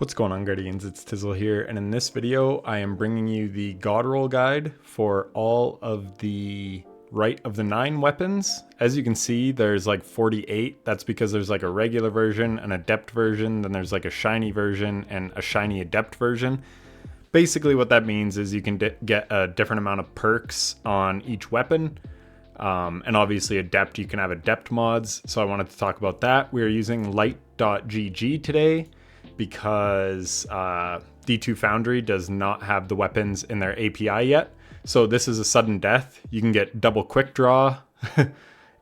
What's going on, Guardians? It's Tizzle here, and in this video I am bringing you the God Roll guide for all of the Rite of the 9 weapons. As you can see, there's like 48. That's because there's like a regular version, an adept version, then there's like a shiny version, and a shiny adept version. Basically what that means is you can get a different amount of perks on each weapon. And obviously adept, you can have adept mods, so I wanted to talk about that. We are using light.gg today, because D2 Foundry does not have the weapons in their API yet. So this is a sudden death. You can get double quick draw.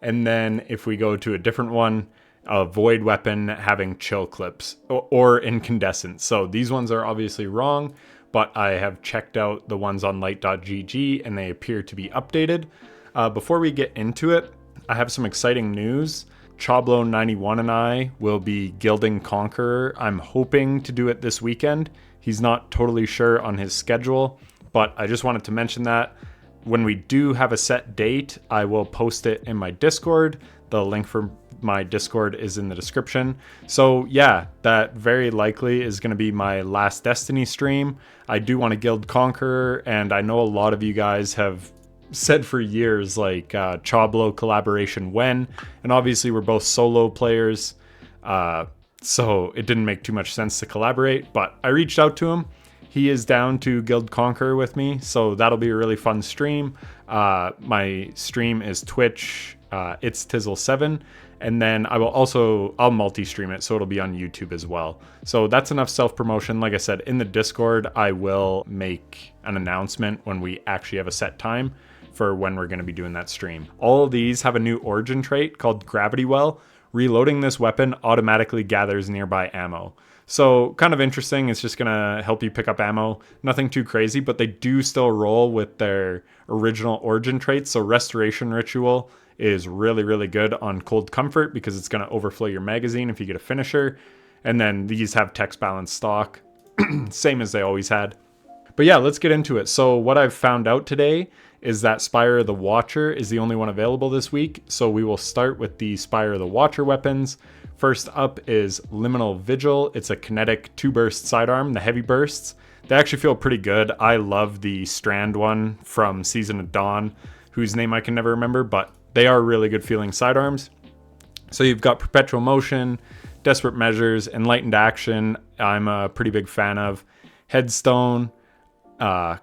And then if we go to a different one, a void weapon having chill clips or incandescent. So these ones are obviously wrong, but I have checked out the ones on light.gg and they appear to be updated. Before we get into it, I have some exciting news. Chablo91 and I will be gilding Conqueror. I'm hoping to do it this weekend. He's not totally sure on his schedule, but I just wanted to mention that. When we do have a set date, I will post it in my Discord. The link for my Discord is in the description. So yeah, that very likely is going to be my last Destiny stream. I do want to gild Conqueror, and I know a lot of you guys have said for years, like, Chablo collaboration when, and obviously we're both solo players, so it didn't make too much sense to collaborate, but I reached out to him. He is down to guild Conqueror with me, so that'll be a really fun stream. My stream is Twitch, it's Tizzle7, and then I'll multi-stream it, so it'll be on YouTube as well. So that's enough self-promotion. Like I said, in the Discord, I will make an announcement when we actually have a set time for when we're going to be doing that stream. All of these have a new origin trait called Gravity Well. Reloading this weapon automatically gathers nearby ammo. So kind of interesting. It's just going to help you pick up ammo. Nothing too crazy, but they do still roll with their original origin traits. So Restoration Ritual is really, really good on Cold Comfort because it's going to overflow your magazine if you get a finisher. And then these have text balance stock, same as they always had. But yeah, let's get into it. So what I've found out today is that Spire the Watcher is the only one available this week. So we will start with the Spire the Watcher weapons. First up is Liminal Vigil. It's a kinetic 2-burst sidearm, the heavy bursts. They actually feel pretty good. I love the Strand one from Season of Dawn, whose name I can never remember, but they are really good feeling sidearms. So you've got Perpetual Motion, Desperate Measures, Enlightened Action, I'm a pretty big fan of. Headstone,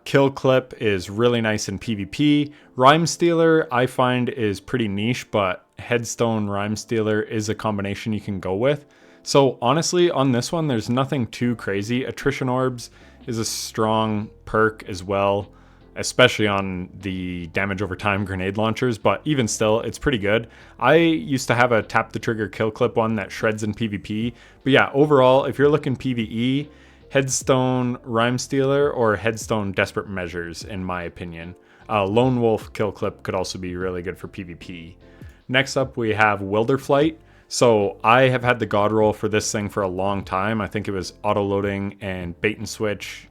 Kill Clip is really nice in PvP. Rhyme Stealer I find is pretty niche, but Headstone Rhyme Stealer is a combination you can go with. So honestly, on this one, there's nothing too crazy. Attrition Orbs is a strong perk as well, especially on the damage over time grenade launchers, but even still, it's pretty good. I used to have a tap the trigger kill clip one that shreds in PvP, but yeah, overall, if you're looking PvE, Headstone Rhyme Stealer or Headstone Desperate Measures, in my opinion. Lone Wolf Kill Clip could also be really good for PvP. Next up, we have Wilderflight. So I have had the God Roll for this thing for a long time. I think it was auto-loading and bait and switch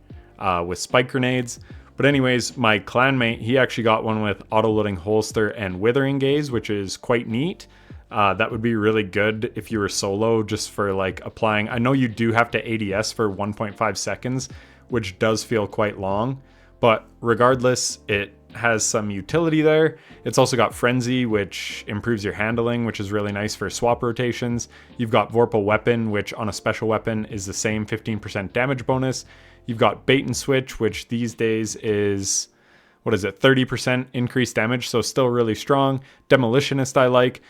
with spike grenades. But anyways, my clanmate, he actually got one with auto-loading holster and withering gaze, which is quite neat. That would be really good if you were solo, just for like applying. I know you do have to ADS for 1.5 seconds, which does feel quite long, but regardless, it has some utility there. It's also got Frenzy, which improves your handling, which is really nice for swap rotations. You've got Vorpal Weapon, which on a special weapon is the same 15% damage bonus. You've got Bait and Switch, which these days is, 30% increased damage, so still really strong. Demolitionist I like.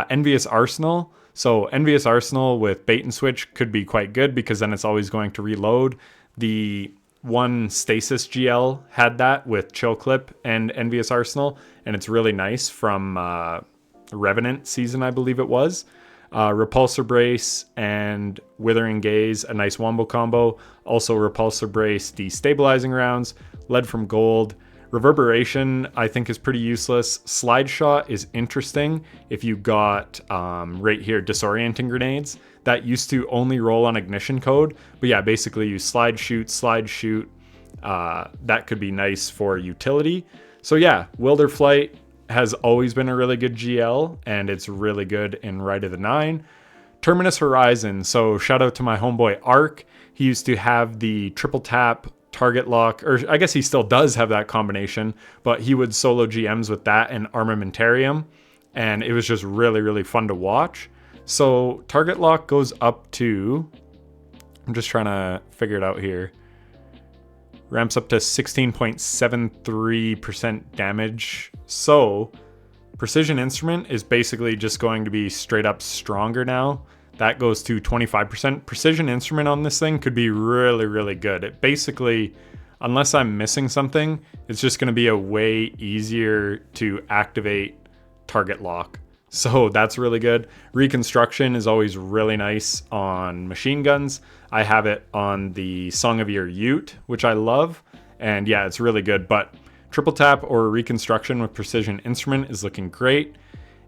Envious Arsenal. So Envious Arsenal with Bait and Switch could be quite good because then it's always going to reload. The one Stasis GL had that with Chill Clip and Envious Arsenal, and it's really nice from Revenant season, I believe it was. Repulsor Brace and Withering Gaze, a nice wombo combo. Also Repulsor Brace destabilizing rounds. Lead from Gold. Reverberation, I think, is pretty useless. Slide Shot is interesting if you got, right here, Disorienting Grenades. That used to only roll on Ignition Code. But yeah, basically you slide shoot. That could be nice for utility. So yeah, Wilderflight has always been a really good GL, and it's really good in Rite of the 9. Terminus Horizon. So shout out to my homeboy Ark. He used to have the triple tap target lock, or I guess he still does have that combination, but he would solo GMs with that and Armamentarium, and it was just really, really fun to watch. So target lock goes up to, I'm just trying to figure it out here, ramps up to 16.73% damage. So Precision Instrument is basically just going to be straight up stronger now. That goes to 25%. Precision Instrument on this thing could be really, really good. It basically, unless I'm missing something, it's just going to be a way easier to activate target lock. So that's really good. Reconstruction is always really nice on machine guns. I have it on the Song of Your Ute, which I love. And yeah, it's really good. But triple tap or reconstruction with Precision Instrument is looking great.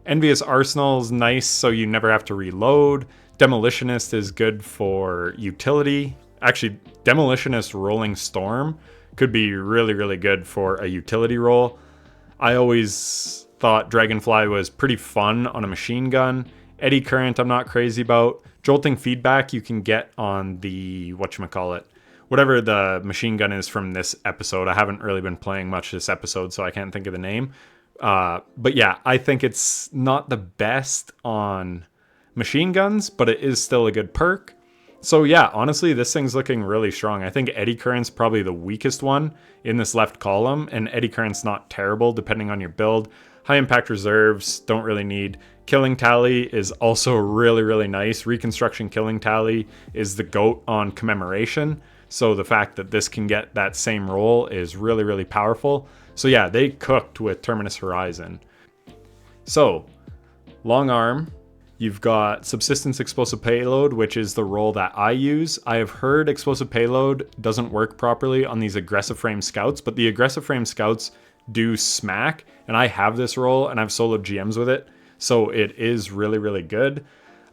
Envious Arsenal is nice, so you never have to reload. Demolitionist is good for utility. Actually, Demolitionist Rolling Storm could be really, really good for a utility role. I always thought Dragonfly was pretty fun on a machine gun. Eddy Current I'm not crazy about. Jolting Feedback you can get on the, whatever the machine gun is from this episode. I haven't really been playing much this episode, so I can't think of the name. But yeah, I think it's not the best on machine guns, but it is still a good perk. So yeah, honestly, this thing's looking really strong. I think Eddy Current's probably the weakest one in this left column, and Eddy Current's not terrible depending on your build. High Impact Reserves, don't really need. Killing Tally is also really, really nice. Reconstruction Killing Tally is the GOAT on Commemoration. So the fact that this can get that same role is really, really powerful. So yeah, they cooked with Terminus Horizon. So, long arm, you've got Subsistence Explosive Payload, which is the role that I use. I have heard Explosive Payload doesn't work properly on these aggressive frame scouts, but the aggressive frame scouts do smack, and I have this role, and I've soloed GMs with it, so it is really, really good.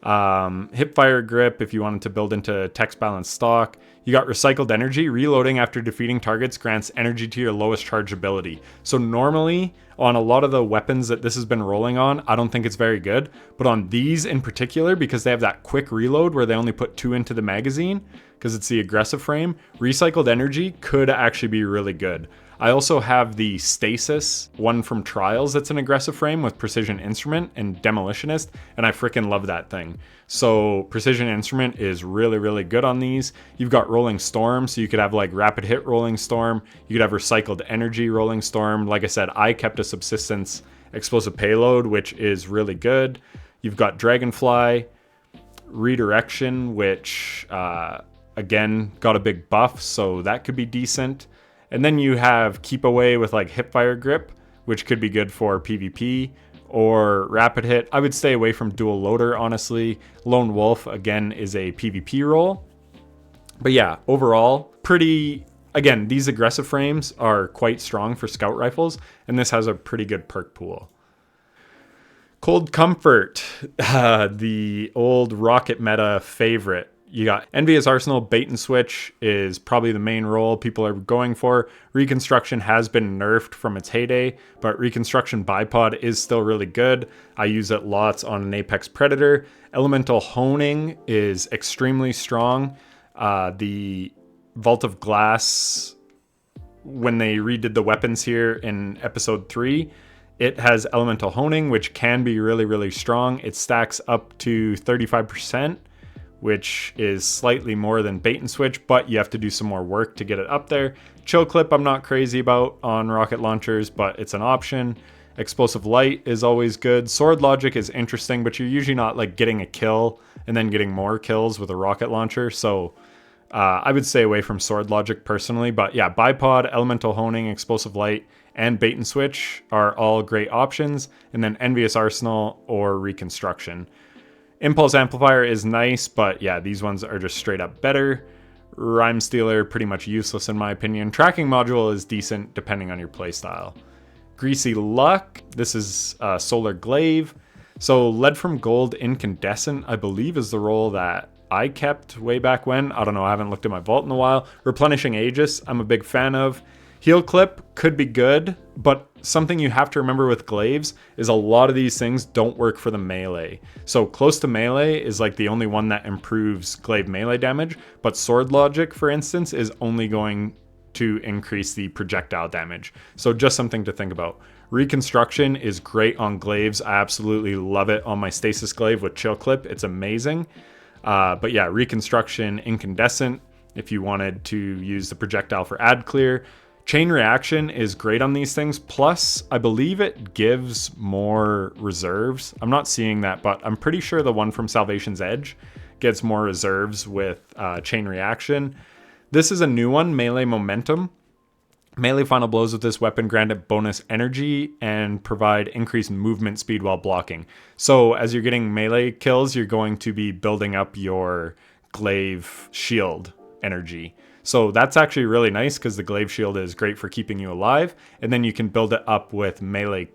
Hipfire Grip if you wanted to build into text balance stock. You got Recycled Energy. Reloading after defeating targets grants energy to your lowest charge ability. So normally on a lot of the weapons that this has been rolling on, I don't think it's very good, but on these in particular, because they have that quick reload where they only put 2 into the magazine because it's the aggressive frame, Recycled Energy could actually be really good. I also have the Stasis one from Trials that's an aggressive frame with Precision Instrument and Demolitionist, and I freaking love that thing. So Precision Instrument is really, really good on these. You've got Rolling Storm, so you could have like Rapid Hit Rolling Storm. You could have Recycled Energy Rolling Storm. Like I said, I kept a Subsistence Explosive Payload, which is really good. You've got Dragonfly, Redirection, which again got a big buff, so that could be decent. And then you have Keep Away with like Hipfire Grip, which could be good for PvP, or Rapid Hit. I would stay away from Dual Loader, honestly. Lone Wolf, again, is a PvP role. But yeah, overall, again, these aggressive frames are quite strong for scout rifles, and this has a pretty good perk pool. Cold Comfort, the old Rocket meta favorite. You got Envious Arsenal. Bait and Switch is probably the main role people are going for. Reconstruction has been nerfed from its heyday, but Reconstruction Bipod is still really good. I use it lots on an Apex Predator. Elemental Honing is extremely strong. The Vault of Glass, when they redid the weapons here in episode 3, it has Elemental Honing, which can be really, really strong. It stacks up to 35%. Which is slightly more than Bait and Switch, but you have to do some more work to get it up there. Chill Clip I'm not crazy about on rocket launchers, but it's an option. Explosive Light is always good. Sword Logic is interesting, but you're usually not like getting a kill and then getting more kills with a rocket launcher, so I would stay away from Sword Logic personally. But yeah, Bipod, Elemental Honing, Explosive Light, and Bait and Switch are all great options, and then Envious Arsenal or Reconstruction. Impulse Amplifier is nice, but yeah, these ones are just straight up better. Rhyme Stealer, pretty much useless in my opinion. Tracking Module is decent depending on your playstyle. Greasy Luck, this is Solar Glaive. So Lead from Gold Incandescent, I believe, is the role that I kept way back when. I don't know, I haven't looked at my vault in a while. Replenishing Aegis, I'm a big fan of. Heal clip could be good, but something you have to remember with glaives is a lot of these things don't work for the melee. So close to melee is like the only one that improves glaive melee damage, but sword logic, for instance, is only going to increase the projectile damage. So just something to think about. Reconstruction is great on glaives. I absolutely love it on my stasis glaive with chill clip. It's amazing. But yeah, reconstruction, incandescent, if you wanted to use the projectile for ad clear. Chain reaction is great on these things. Plus, I believe it gives more reserves. I'm not seeing that, but I'm pretty sure the one from Salvation's Edge gets more reserves with chain reaction. This is a new one, melee momentum. Melee final blows with this weapon grant it bonus energy and provide increased movement speed while blocking. So as you're getting melee kills, you're going to be building up your glaive shield energy. So that's actually really nice because the glaive shield is great for keeping you alive. And then you can build it up with melee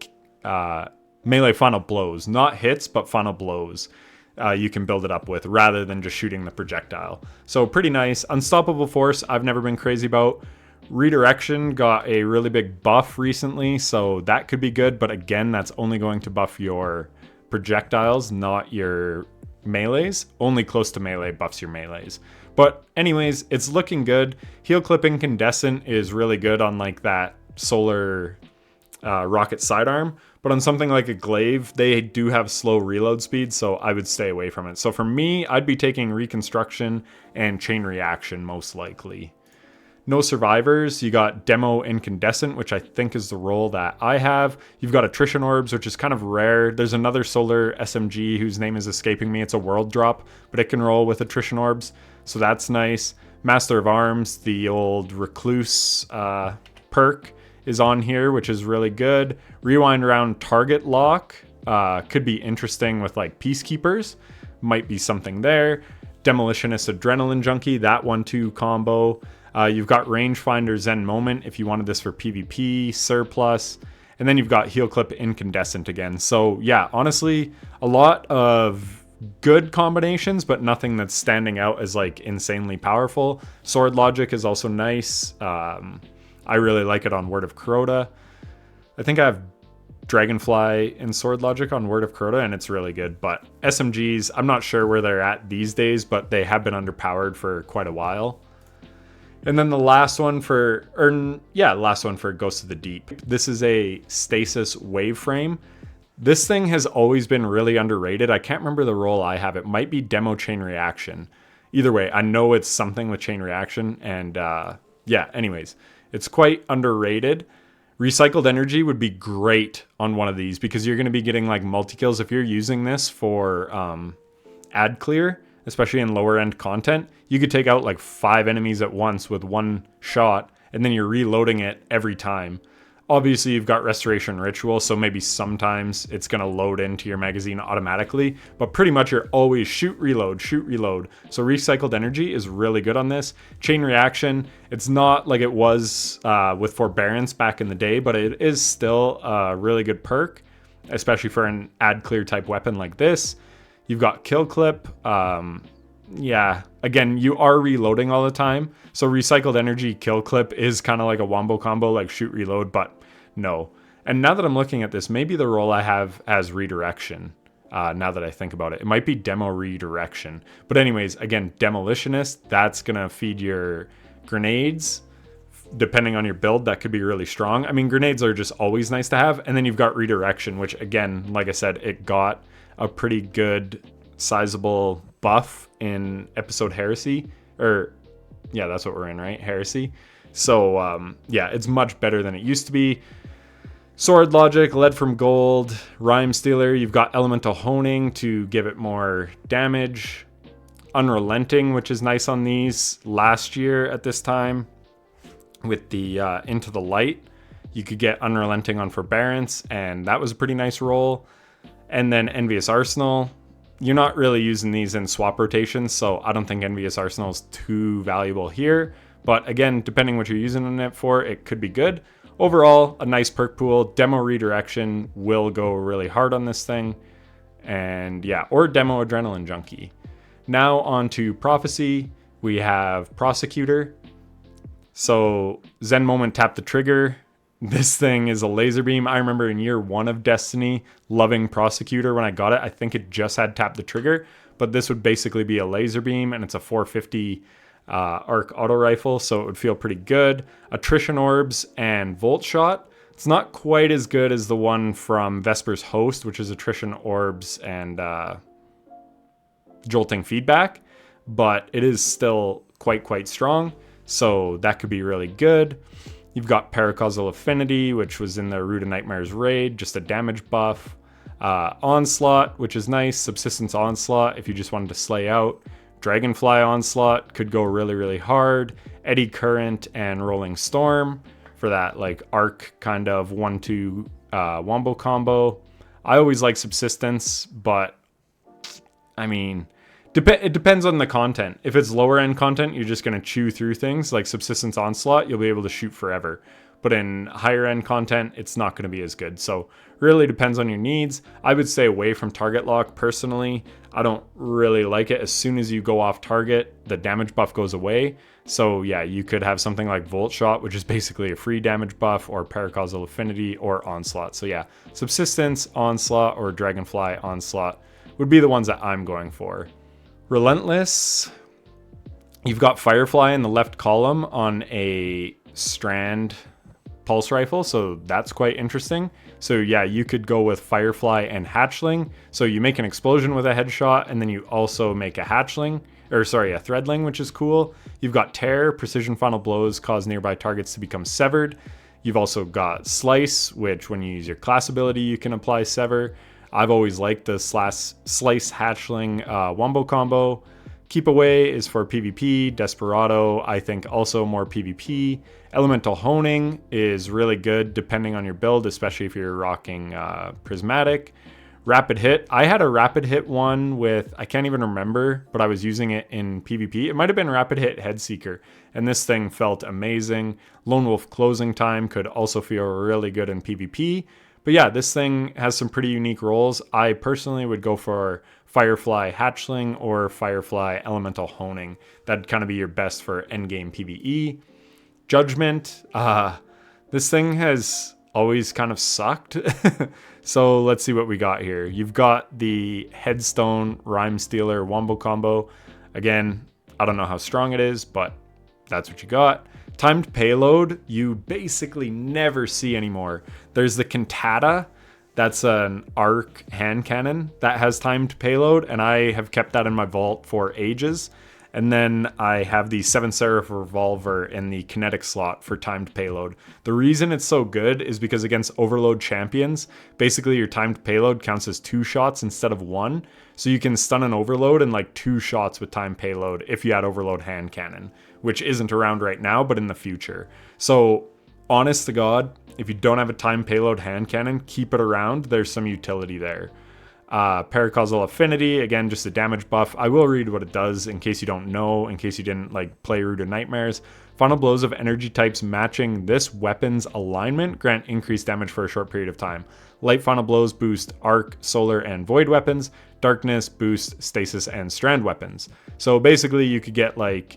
final blows. Not hits, but final blows. You can build it up with rather than just shooting the projectile. So pretty nice. Unstoppable Force, I've never been crazy about. Redirection got a really big buff recently, so that could be good. But again, that's only going to buff your projectiles, not your melees. Only close to melee buffs your melees. But anyways, it's looking good. Heal clip incandescent is really good on like that solar rocket sidearm. But on something like a glaive, they do have slow reload speed, so I would stay away from it. So for me, I'd be taking reconstruction and chain reaction most likely. No survivors. You got demo incandescent, which I think is the role that I have. You've got attrition orbs, which is kind of rare. There's another solar SMG whose name is escaping me. It's a world drop, but it can roll with attrition orbs, so that's nice. Master of Arms, the old recluse perk is on here, which is really good. Rewind around target lock could be interesting with like peacekeepers. Might be something there. Demolitionist adrenaline junkie, that 1-2 combo. You've got rangefinder Zen moment if you wanted this for PvP, surplus. And then you've got heal clip incandescent again. So yeah, honestly, a lot of good combinations, but nothing that's standing out as like insanely powerful. Sword logic is also nice. I really like it on Word of Crota. I think I have Dragonfly and Sword Logic on Word of Crota, and it's really good. But SMGs, I'm not sure where they're at these days, but they have been underpowered for quite a while. And then the last one for Ghost of the Deep. This is a stasis wave frame. This thing has always been really underrated. I can't remember the role I have. It might be demo chain reaction. Either way, I know it's something with chain reaction. And yeah, anyways, it's quite underrated. Recycled energy would be great on one of these because you're going to be getting like multi-kills if you're using this for ad clear, especially in lower end content. You could take out like 5 enemies at once with one shot, and then you're reloading it every time. Obviously, you've got Restoration Ritual, so maybe sometimes it's going to load into your magazine automatically, but pretty much you're always shoot, reload, shoot, reload. So recycled energy is really good on this. Chain reaction, it's not like it was with Forbearance back in the day, but it is still a really good perk, especially for an ad clear type weapon like this. You've got kill clip. Yeah, again, you are reloading all the time. So recycled energy kill clip is kind of like a wombo combo, like shoot, reload, but no. And now that I'm looking at this, maybe the role I have as redirection, now that I think about it, it might be demo redirection. But anyways, again, demolitionist, that's going to feed your grenades. Depending on your build, that could be really strong. I mean, grenades are just always nice to have. And then you've got redirection, which again, like I said, it got a pretty good sizable buff in episode Heresy, or yeah, that's what we're in, right? Heresy. So yeah, it's much better than it used to be. Sword logic, lead from gold, rhyme stealer. You've got elemental honing to give it more damage. Unrelenting, which is nice on these. Last year at this time with the Into the Light, you could get unrelenting on Forbearance, and that was a pretty nice roll. And then Envious Arsenal. You're not really using these in swap rotations, so I don't think Envious Arsenal is too valuable here. But again, depending what you're using it for, it could be good. Overall, a nice perk pool. Demo redirection will go really hard on this thing. And yeah, or demo adrenaline junkie. Now on to Prophecy. We have Prosecutor. So Zen Moment, tap the trigger. This thing is a laser beam. I remember in year 1 of Destiny loving Prosecutor when I got it. I think it just had tap the trigger, but this would basically be a laser beam, and it's a 450 arc auto rifle, so it would feel pretty good. Attrition orbs and volt shot. It's not quite as good as the one from Vesper's Host, which is attrition orbs and jolting feedback, but it is still quite strong, so that could be really good. You've got Paracausal Affinity, which was in the Root of Nightmares raid, just a damage buff. Onslaught, which is nice. Subsistence Onslaught, if you just wanted to slay out. Dragonfly Onslaught could go really hard. Eddy Current and Rolling Storm for that like arc kind of 1-2 wombo combo. I always like Subsistence, but I mean, it depends on the content. If it's lower end content, you're just going to chew through things like Subsistence Onslaught. You'll be able to shoot forever. But in higher end content, it's not going to be as good. So really depends on your needs. I would stay away from target lock personally. I don't really like it. As soon as you go off target, the damage buff goes away. So yeah, you could have something like Volt Shot, which is basically a free damage buff, or Paracausal Affinity, or Onslaught. So yeah, Subsistence, Onslaught, or Dragonfly Onslaught would be the ones that I'm going for. Relentless, you've got Firefly in the left column on a strand pulse rifle, so that's quite interesting. So yeah, you could go with Firefly and Hatchling. So you make an explosion with a headshot, and then you also make a hatchling, or sorry, a threadling, which is cool. You've got Tear, precision final blows cause nearby targets to become severed. You've also got Slice, which when you use your class ability, you can apply Sever. I've always liked the Slice Hatchling wombo combo. Keep Away is for PvP. Desperado, I think also more PvP. Elemental Honing is really good depending on your build, especially if you're rocking Prismatic. Rapid Hit, I had a Rapid Hit one with, I can't even remember, but I was using it in PvP. It might have been Rapid Hit Headseeker, and this thing felt amazing. Lone Wolf Closing Time could also feel really good in PvP. But yeah, this thing has some pretty unique roles. I personally would go for Firefly Hatchling or Firefly Elemental Honing. That'd kind of be your best for endgame PvE. Judgement, this thing has always kind of sucked. So let's see what we got here. You've got the Headstone Rhyme Stealer wombo combo. Again, I don't know how strong it is, but that's what you got. Timed Payload, you basically never see anymore. There's the Cantata, that's an arc hand cannon that has timed payload, and I have kept that in my vault for ages. And then I have the 7 Seraph Revolver in the kinetic slot for timed payload. The reason it's so good is because against Overload champions, basically your timed payload counts as 2 shots instead of 1. So you can stun an Overload in like 2 shots with timed payload if you had Overload hand cannon, which isn't around right now, but in the future. So honest to God, if you don't have a timed payload hand cannon, keep it around. There's some utility there. Paracausal Affinity, again, just a damage buff. I will read what it does in case you don't know, in case you didn't like play Root of Nightmares. Final blows of energy types matching this weapon's alignment grant increased damage for a short period of time. Light final blows boost arc, solar, and void weapons. Darkness boosts stasis and strand weapons. So basically you could get like,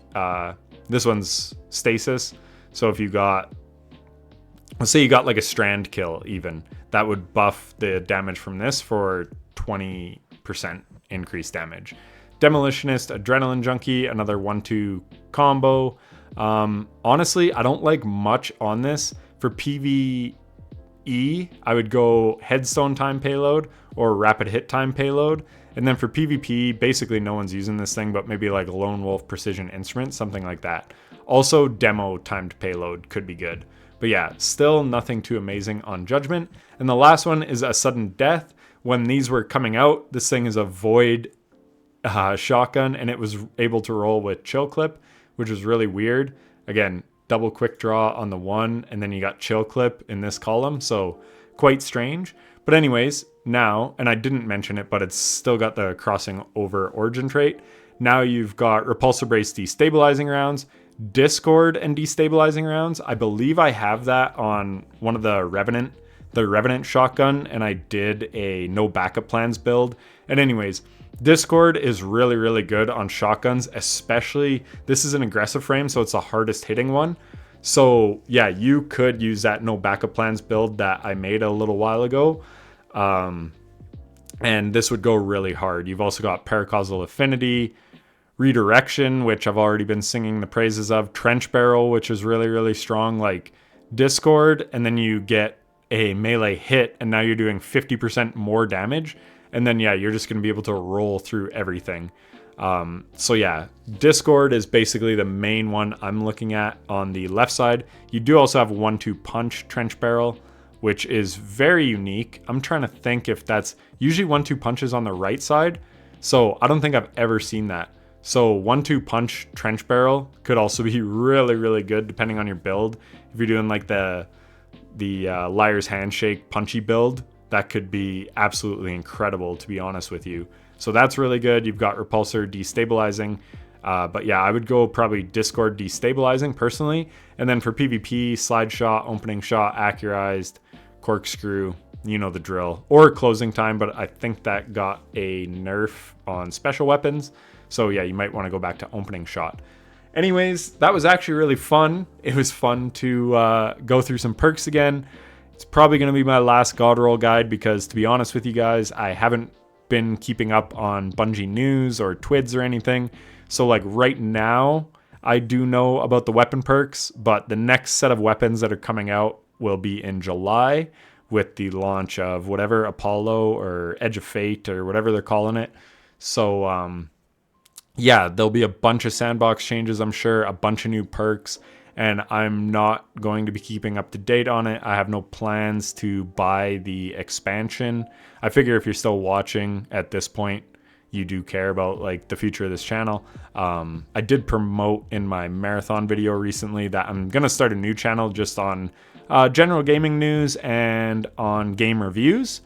this one's stasis. So if you got, let's say you got like a strand kill even, that would buff the damage from this for 20% increased damage. Demolitionist, Adrenaline Junkie, another 1-2 combo. Honestly, I don't like much on this. For PvE, I would go Headstone time payload or Rapid Hit time payload. And then for PvP, basically no one's using this thing, but maybe like a Lone Wolf Precision Instrument, something like that. Also, Demo timed payload could be good. But yeah, still nothing too amazing on Judgement. And the last one is a Sudden Death. When these were coming out, this thing is a Void shotgun, and it was able to roll with Chill Clip, which was really weird. Again, double quick draw on the one, and then you got Chill Clip in this column, so quite strange. But anyways, now, and I didn't mention it, but it's still got the crossing over origin trait. Now you've got Repulsor Brace destabilizing rounds, Discord and destabilizing rounds. I believe I have that on one of the Revenant shotgun, and I did a no backup plans build. And anyways, Discord is really good on shotguns, especially this is an aggressive frame, so it's the hardest hitting one. So yeah, you could use that no backup plans build that I made a little while ago. And this would go really hard. You've also got Paracausal Affinity, Redirection, which I've already been singing the praises of, Trench Barrel, which is really, really strong, like Discord, and then you get a melee hit, and now you're doing 50% more damage, and then yeah, you're just going to be able to roll through everything. So yeah, Discord is basically the main one I'm looking at on the left side. You do also have 1-2 punch Trench Barrel, which is very unique. I'm trying to think if that's usually 1-2 punches on the right side. So I don't think I've ever seen that. So 1-2 punch Trench Barrel could also be really, really good depending on your build. If you're doing like the Liar's Handshake punchy build, that could be absolutely incredible, to be honest with you. So that's really good. You've got Repulsor Destabilizing. But yeah, I would go probably Discord Destabilizing personally. And then for PvP, Slide Shot, Opening Shot, Accurized, Corkscrew, you know the drill. Or Closing Time, but I think that got a nerf on special weapons. So yeah, you might want to go back to Opening Shot. Anyways, that was actually really fun. It was fun to go through some perks again. It's probably going to be my last God Roll guide because, to be honest with you guys, I haven't been keeping up on Bungie news or Twids or anything. So like right now, I do know about the weapon perks, but the next set of weapons that are coming out will be in July with the launch of whatever Apollo or Edge of Fate or whatever they're calling it. So yeah, there'll be a bunch of sandbox changes, I'm sure, a bunch of new perks, and I'm not going to be keeping up to date on it. I have no plans to buy the expansion. I figure if you're still watching at this point, you do care about like the future of this channel. I did promote in my marathon video recently that I'm gonna start a new channel just on general gaming news and on game reviews.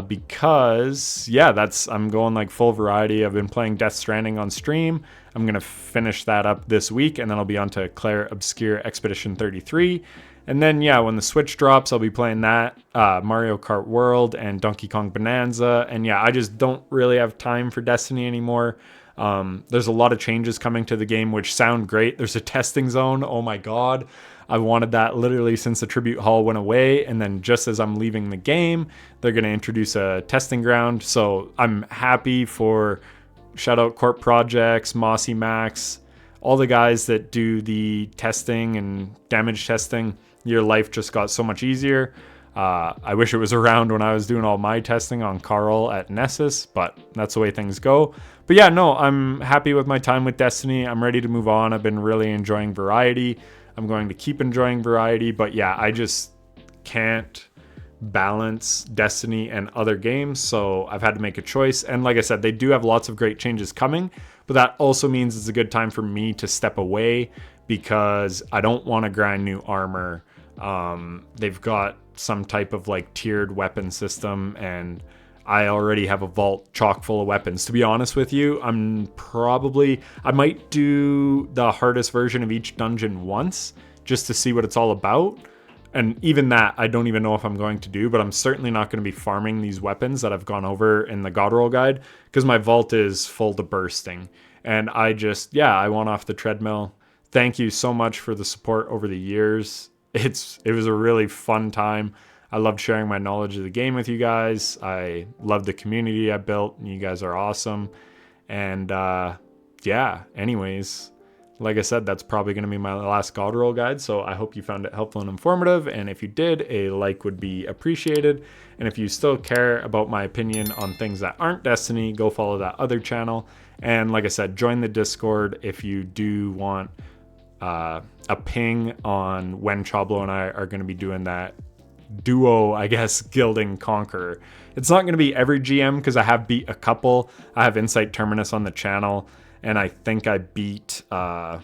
Because yeah, I'm going like full variety. I've been playing Death Stranding on stream. I'm gonna finish that up this week, and then I'll be on to Claire Obscure Expedition 33. And then yeah, when the Switch drops, I'll be playing that, Mario Kart World and Donkey Kong Bonanza. And yeah, I just don't really have time for Destiny anymore. There's a lot of changes coming to the game, which sound great. There's a testing zone. Oh my God. I've wanted that literally since the Tribute Hall went away. And then just as I'm leaving the game, they're going to introduce a testing ground. So I'm happy for shout out Corp Projects, Mossy Max, all the guys that do the testing and damage testing. Your life just got so much easier. I wish it was around when I was doing all my testing on Carl at Nessus, but that's the way things go. But yeah, no, I'm happy with my time with Destiny. I'm ready to move on. I've been really enjoying variety. I'm going to keep enjoying variety, but yeah, I just can't balance Destiny and other games, so I've had to make a choice. And like I said, they do have lots of great changes coming, but that also means it's a good time for me to step away because I don't want to grind new armor. They've got some type of like tiered weapon system, and I already have a vault chock full of weapons. To be honest with you, I might do the hardest version of each dungeon once just to see what it's all about. And even that, I don't even know if I'm going to do, but I'm certainly not going to be farming these weapons that I've gone over in the God Roll guide because my vault is full to bursting. And I want off the treadmill. Thank you so much for the support over the years. It was a really fun time. I loved sharing my knowledge of the game with you guys. I love the community I built. You guys are awesome. And yeah, anyways, like I said, that's probably going to be my last God Roll guide. So I hope you found it helpful and informative. And if you did, a like would be appreciated. And if you still care about my opinion on things that aren't Destiny, go follow that other channel. And like I said, join the Discord if you do want a ping on when Chablo and I are going to be doing that duo, I guess, Gilding Conqueror. It's not going to be every GM because I have beat a couple. I have Insight Terminus on the channel, and I think I beat the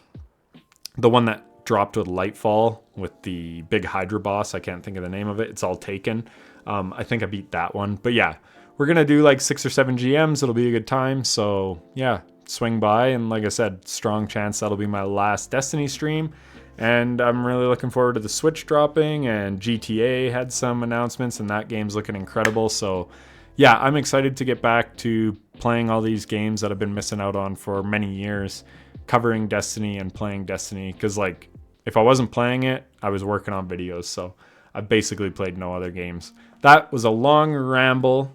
one that dropped with Lightfall with the big Hydra boss. I can't think of the name of it. It's all taken. I think I beat that one. But yeah, we're going to do like 6 or 7 GMs. It'll be a good time. So yeah, swing by. And like I said, strong chance that'll be my last Destiny stream. And I'm really looking forward to the Switch dropping, and GTA had some announcements, and that game's looking incredible. So yeah, I'm excited to get back to playing all these games that I've been missing out on for many years, covering Destiny and playing Destiny, because like If I wasn't playing it, I was working on videos, so I basically played no other games. That was a long ramble,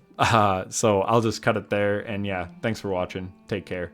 so I'll just cut it there, and yeah, thanks for watching. Take care.